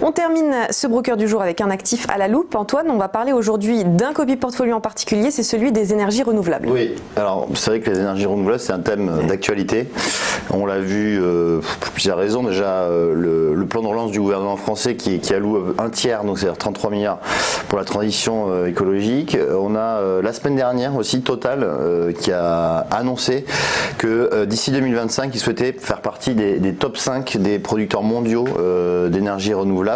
On termine ce broker du jour avec un actif à la loupe. Antoine, on va parler aujourd'hui d'un copy portfolio en particulier, c'est celui des énergies renouvelables. Oui, alors c'est vrai que les énergies renouvelables, c'est un thème d'actualité. On l'a vu pour plusieurs raisons. Déjà, le plan de relance du gouvernement français qui alloue un tiers, donc c'est-à-dire 33 milliards pour la transition écologique. On a la semaine dernière aussi Total qui a annoncé que d'ici 2025, il souhaitait faire partie des top 5 des producteurs mondiaux d'énergie renouvelable.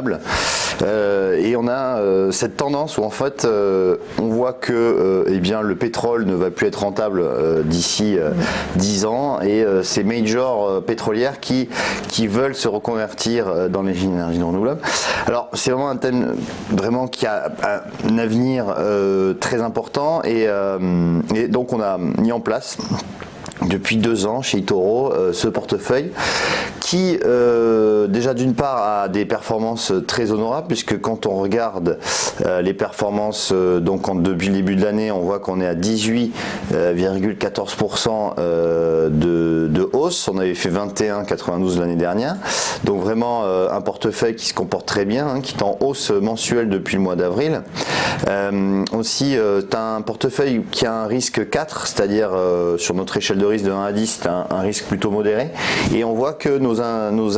Et on a cette tendance où en fait on voit que eh bien, le pétrole ne va plus être rentable d'ici 10 ans et ces majors pétrolières qui veulent se reconvertir dans les énergies renouvelables. Alors c'est vraiment un thème vraiment qui a un avenir très important et donc on a mis en place depuis 2 ans chez eToro ce portefeuille qui déjà d'une part a des performances très honorables puisque quand on regarde les performances donc depuis le début de l'année on voit qu'on est à 18,14% de hausse, on avait fait 21,92 l'année dernière, donc vraiment un portefeuille qui se comporte très bien, qui est en hausse mensuelle depuis le mois d'avril. Aussi tu as un portefeuille qui a un risque 4, c'est-à-dire sur notre échelle de risque de 1 à 10, c'est un risque plutôt modéré et on voit que nos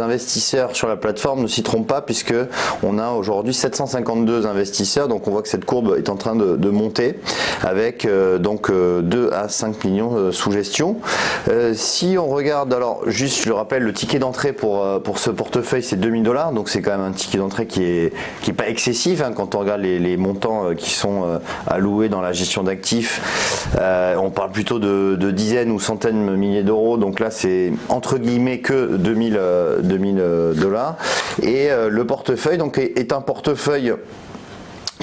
investisseurs sur la plateforme ne s'y trompent pas puisque on a aujourd'hui 752 investisseurs, donc on voit que cette courbe est en train de monter avec donc 2 à 5 millions sous gestion. Si on regarde, alors juste je le rappelle, le ticket d'entrée pour ce portefeuille c'est 2000 $, donc c'est quand même un ticket d'entrée qui est pas excessif quand on regarde les montants qui sont alloués dans la gestion d'actifs. On parle plutôt de dizaines ou centaines de milliers d'euros, donc là c'est entre guillemets que 2000 $. Et le portefeuille donc est un portefeuille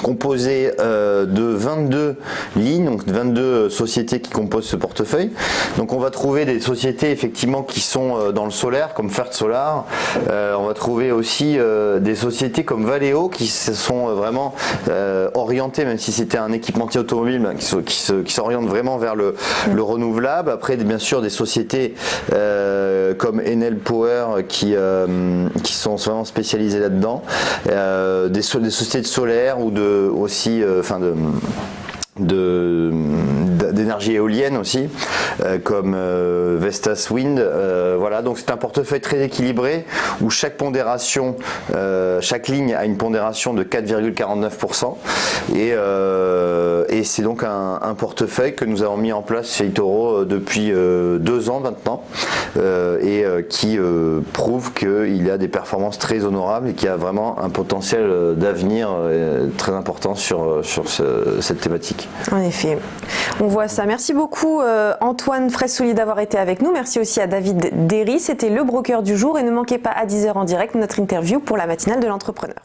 composé de 22 lignes, donc 22 sociétés qui composent ce portefeuille. Donc on va trouver des sociétés effectivement qui sont dans le solaire comme First Solar. On va trouver aussi des sociétés comme Valeo qui se sont vraiment orientées, même si c'était un équipementier automobile, qui s'orientent vraiment vers le renouvelable. Après bien sûr des sociétés comme Enel Power qui sont vraiment spécialisées là-dedans, des sociétés de solaire ou d'énergie éolienne aussi, comme Vestas Wind. Voilà, donc c'est un portefeuille très équilibré où chaque pondération, chaque ligne a une pondération de 4,49% et c'est donc un portefeuille que nous avons mis en place chez eToro depuis 2 ans maintenant et qui prouve qu'il a des performances très honorables et qu'il y a vraiment un potentiel d'avenir très important sur cette thématique. En effet, on voit ça. Merci beaucoup Antoine Fraissouli d'avoir été avec nous. Merci aussi à David Derry. C'était le broker du jour et ne manquez pas à 10 h en direct notre interview pour la matinale de l'entrepreneur.